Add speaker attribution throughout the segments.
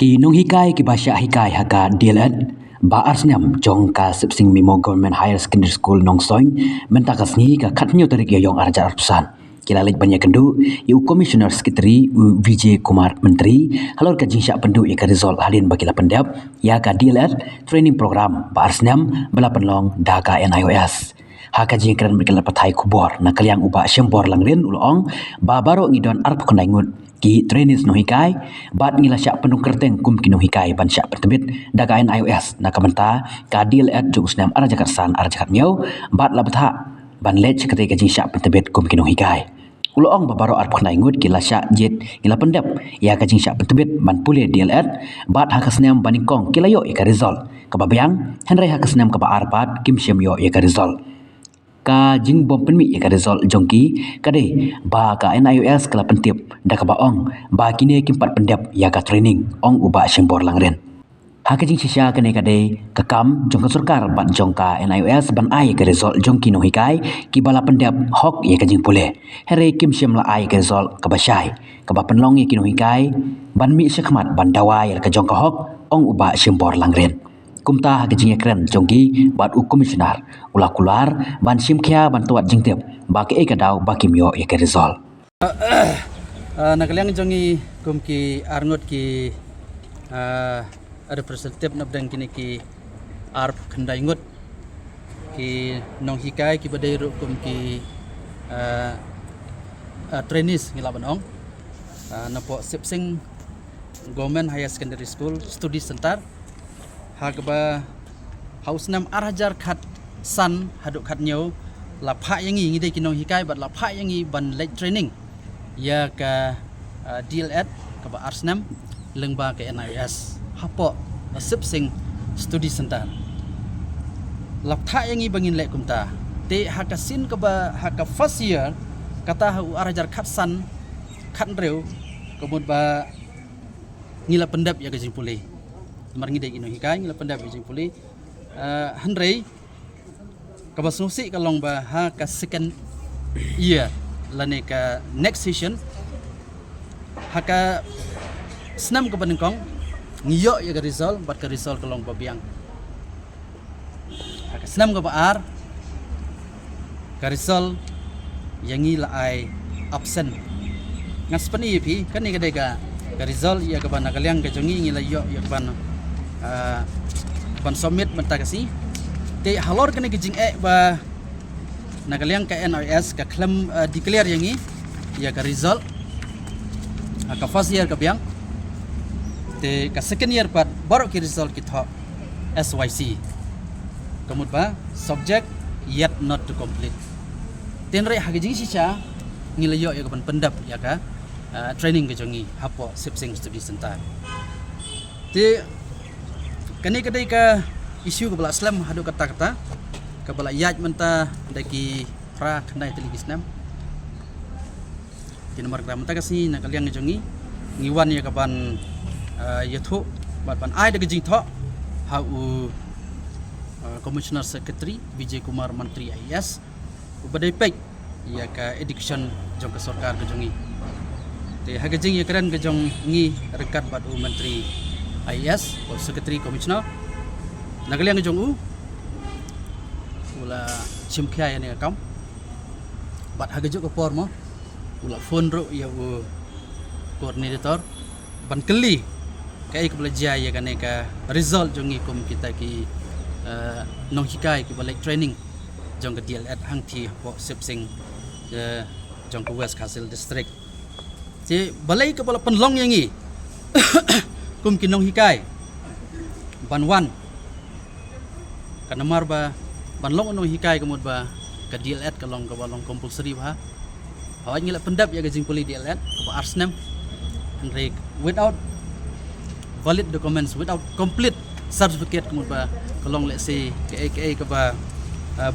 Speaker 1: Ki nung hikai ki basya hikai haka DLED ba arsnyam jong ka sipsing mimo government higher secondary school nong soing mentakas ni ka khatnyo tarik yong arja artusan kilalik banyak kendu yu commissioner secretary Vijay Kumar menteri halor ka jingsya pendu ya ka result halin bakila pendap ya ka DLED training program ba arsnyam bala penlong daka NIOS haka jingkran bakila pathai kubor na kalyang uba syembor langren ulong ba baro ngidon arp kondaingut ki trainees no hikai bat ngila syak penung kerteng kum kino hikai ban syak pertebit daga NIOS na kamenta ka DLED jungsnam arja karsan arja katmiau bat labtha ban lech ketika jing syak pertebit kum kino hikai ulong babaro arp khna ingut kila syak jet kila pendap ya ka jing syak pertebit ban pule DLED bat hakasnam baningkong kila yo ka result kababyang henry hakasnam ka ba arpat kim syem yo ka result ka jing bom penmi ya ka result jongki kade ba ka NIOS kala pentip da ka baong ba kini kimpat pendap ya ka training ong uba syembor langren ha ka jing sisya kane kade ka kam jong ka sarkar ban jong ka NIOS ban ai ka result jongki no hikai ki bala pendap hok ya ka jing pule here kim syem la ai ka result ka basai ka ba penlong ya kino hikai ban mi syakmat ban dawai ya ka jong ka hok ong uba syembor langren kumta hak jing ekran jongki bat u komisioner ulah kular ban simkhya ban tuat jingtep ba ke ka daw ba kimyo ya ke result
Speaker 2: nakalyang jongi kumki arngot ki representative nabdang kini ki arp khandaingut ki nong hikai ki badai ru kumki trainees ngilaban ong napo sipsing government higher secondary school study center hagba hausnam arhajar khat san haduk khat nyau lapha yangi ngide kinong hikai bat lapha yangi ban late training ya ka DLED ka ba arsnam lengba ka NIOS hapo sipsing study center lapha yangi bangin lek kumta te hakasin ka ba haka first year kata arhajar khat san khat reu kemud ba ngila pendap ya ka jing pulih mar ngide ino hikai ngila pendap jing puli handrei ka basnusi kalong ba ha ka second year lane ka next session ha ka snam ka banengkong ngiyo ya ka result bat ka result kalong ba biang ha ka snam ka ba ar ka result yangi la ai absent ngaspani pi kan ni ka dega ka result ya ka ban nakalyang ka jongi ngila yo ya ka ban ban submit mentakasi te halor kene gijing ba nakalyang ka NIOS ka claim declare yangi ya ka result ka first year ka biang te ka second year pat baru ki result ki tho SYC kamut ba subject yet not to complete ten re hagijing sisa ngilayo ya ka ban pendap ya ka training ke jongi hapo sipsing study center te kani kadai ka isu ke bala Islam hadu kata-kata ke bala yaj menta daki pra khandai telegisnam tin nomor gram menta kasi nakalyang jongi ngiwan ya kaban yathu ban ai dagi jing tho ha u commissioner secretary Vijay Kumar menteri IAS ubadai pek ya ka education jong ka sarkar ke jongi te hagajing ya kran ke jong ngi rekat bat u menteri IAS or secretary commissioner nagalyang jong u ula chimkhya ya ne kam bat hagajuk ko por mo ula phone ro ya u coordinator ban keli kai ke belajar ya kane ka result jongi kum kita ki nong hikai ki balik training jong ke DLED hang thi po sipsing jong ke West Khasil district je balai ke bala penlong yangi kum kinong hikai ban wan kana marba ban long no hikai kemud ba ka DLED kalong ka balong compulsory ba awak ngila pendap ya gajing puli DLED ka ba arsnam and without valid documents without complete certificate kemud ba kalong let's say KA ka ba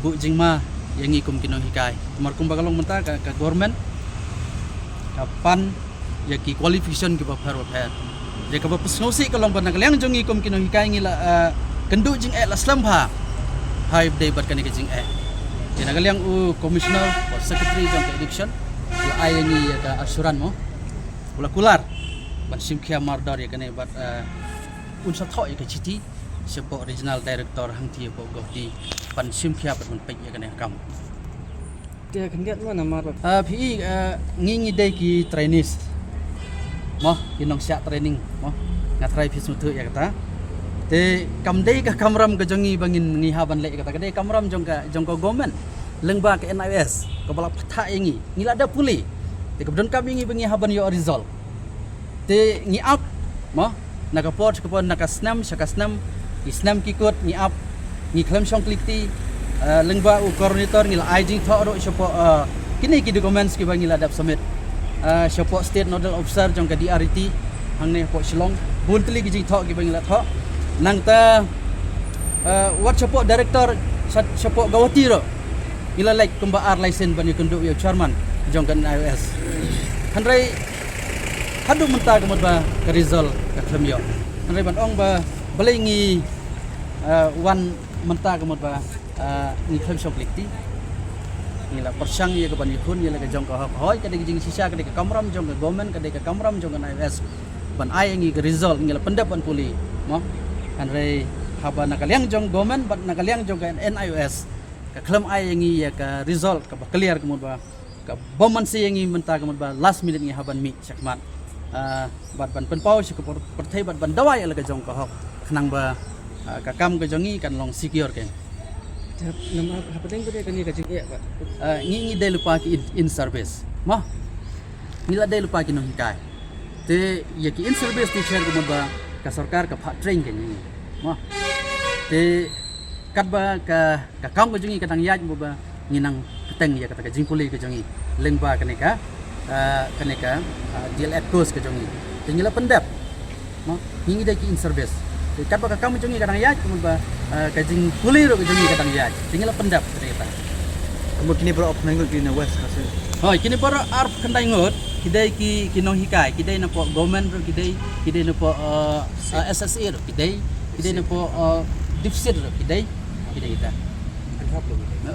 Speaker 2: bu jingma yangi kum kinong hikai mar kum ba kalong menta ka government kapan ya ki qualification ki ba phar dia ka pasnosi kalong ban nakalyang jongi kum kino hikai ngila kendu jing la slamba hai day bat kani jing dia nakalyang u commissioner or secretary jong education la ai ngi ya ka asuran mo ula kular ban simkhia mardor ya kane bat unsa tho ya kachiti sepo regional director hang ti po godi ban simkhia bat ban pek ya kane kam
Speaker 3: Dia kendiat mana mar
Speaker 2: pi ngi dei ki trainees mo kinong sia training mo ngatrai pi sutu ya kata te kam dei ka kamram ka jongi bangin ngi haban le kata dei kamram jong ka government lengba ke NIS ka bala patha ingi ngila ada puli te kemudian kami ingi bangi haban yo result te ngi up mo naka port ka pon naka snam shaka snam isnam ki kot ngi up ngi klam shong klikti lengba u coordinator ngila ijing tho ro shopo kini ki documents ki bangi ladap submit shopo state nodal officer jong ka DRT hangne po Shillong buntli ki jing tho ki bangi la tho nang ta what shopo director shopo gawati ro ila like kumba ar license bani kundu yo chairman jong kan iOS handrai hadu menta kamot ba ka result ka khamyo handrai ban ong ba balengi wan menta kamot ba ni kham shop likti ila persang ye ka bani khun ye la ka jong ka hoi ka de jing sisa ka de ka kamram jong ka government ka de ka kamram jong kan iOS ban ai ngi ka result ngila pendap ban puli mo handrai haba nakaliang jong government ban nakaliang jong ka NIOS ka klam ai ngi ya ka result ka clear kamot ba ka boman si ngi menta kamot ba last minute ngi haban mi sakmat bat ban penpau si ka perthai bat ban dawai ala ka jong ka hok khnang ba ka kam ka jongi kan long secure ke
Speaker 3: nama apa teng dia kani kajing ya Pak.
Speaker 2: ngi de lupa ki in service mah ngila de lupa ki no hikai te ye ki in service ti cher kamot ba ka sarkar ka phat train ke ngi mah te kat ba ka kam ka jongi ka tang yaj ba nginang keteng ya kata ka jingpuli ka jongi lengba kaneka DLED course ka jongi tinggal pendap mo ngi de ki in service kat ba ka kam jongi ka tang yaj kumon ba ka jingpuli ro ka jongi ka tang yaj tinggal pendap kata
Speaker 3: Kamu kini berop nanggut di West kasi.
Speaker 2: hoi kini para arp kandai ngot kidai ki kinong hikai kidai na po government ro kidai na po SSA ro kidai na po deficit ro kidai kita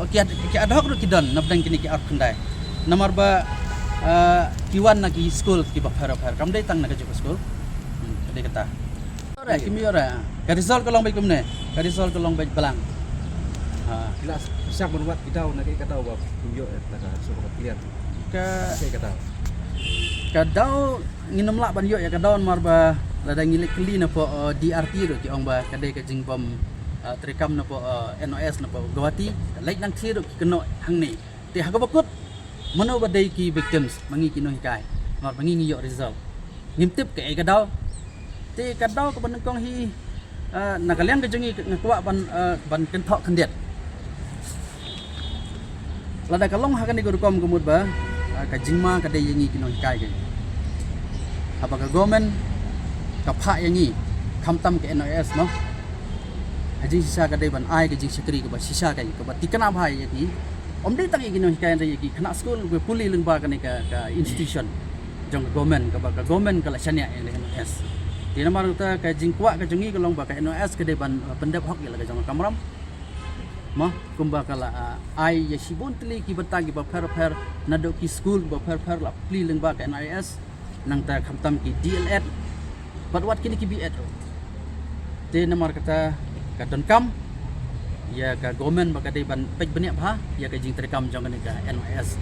Speaker 2: Okey, ada hak ro kidan napdang kini ki arp kandai namar ba kiwan na ki school ki ba phara kam dai tang na ka school kidai kata ora kimi ora ka result ko long bai kumne ka result ko long bai balang
Speaker 3: Jelas siap berbuat kita nak kata apa tunjuk nak suruh clear.
Speaker 2: ka
Speaker 3: Saya kata.
Speaker 2: kadau nginam lak ban yo ya kadaun marba lada ngilik keli na po DRT ro ki ong ba kadai ka jing bom trekam na po NOS na po gawati laik nang thiro ki keno hang ni ti ha ka bakut mano ba dai ki victims mangi kino hikai mar mangi ngi yo result ngimtip ke ai kadau ti kadau ka ban kong hi nakaliang ka jongi ngakwa ban kenthok kendiat lada kalong ha kani gurukom gumut ba ka jingma ka dai yangi kino hikai ke apakah government ka pha yangi khamtam ke NOS no haji sisa ka dai ban ai ka jing sekri ka ba sisa ka ba tikana bhai yaki om dai tang kino hikai dai yaki khana school be puli lengba ka ni ka institution jong government ka ba ka government ka la chania NOS di namar ta ka jingkwa ka jongi ka long ba ka NOS ka dai ban pendap hok ya la ka jong kamram mah kumba kala ai ya sibun tli ki batagi ba phar nado ki school ba phar la pli lengba ka NIS nang ta khamtam ki DLED but what kini ki BEd te namar kata ka don kam ya ka government ba ka dai ban pej bania bha ya ka jing terekam jong ka NIS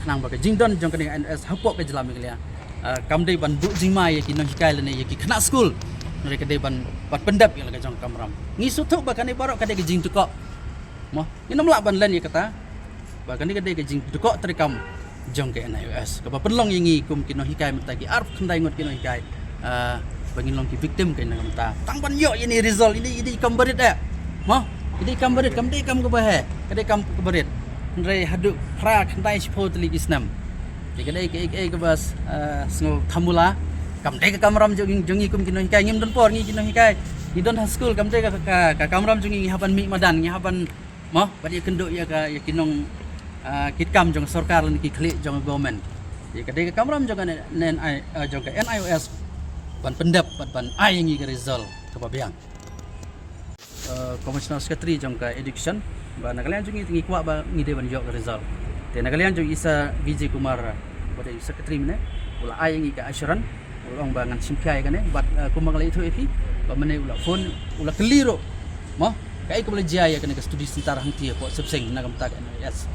Speaker 2: nang ba ka jing don jong ka NIS hapok ka jelam klia kam dai ban bu jing mai ya ki no hikai le ya ki khana school nare ka dai ban bat pendap ya ka jong kamram ngi suthuk ba ka ni barok ka dai ka jing tukok mo inam lak ban len ya kata bahkan ni kadai ke jing dekok terekam jong ke NIOS ka ba penlong yangi kum kino hikai mata ki arp khandai ngot kino hikai bangin long ki victim ke nang mata tang ban yo ini result ini kambarit mo ini kambarit kam dei kam ke bah kadai kam ke barit ndrai hadu khra khandai sipho tli kisnam ti kadai ke bas sngo thamula kam dei ka kamram jongi kum kino hikai ngim don por ngi kino hikai ni don school kam dei ka kamram jongi haban mi madan ngi haban mo badi kenduk ya ka ya kinong kitkam jong sarkar lan ki klik jong government ya kadai ka kamram jong nen jong ka NIOS ban pendap ban ai ngi ka result ka babiang commissioner secretary jong ka education ba nagalian jong ngi kwa ba ngi de ban jog ka result te nagalian jong isa VJ Kumar badi secretary mene ula ai ngi ka assuran ulang bangan simpiai kan but kumagalai itu eki bamane ula phone ula keliro mo kai ko belajar ya kan ke studi sebentar hang tia ko sepseng nagam tak NIS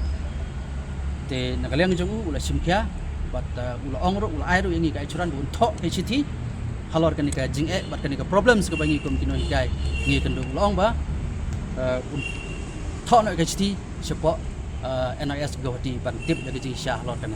Speaker 2: te nagaliang jong ula simkia but ula ongro ula airu ini kai curan dun tho HT halor kan ka jing but kan ka problems ka bangi kom kino hikai ngi kan ula ong ba tho na HT sepo NIS go di ban tip dari jing syah halor kan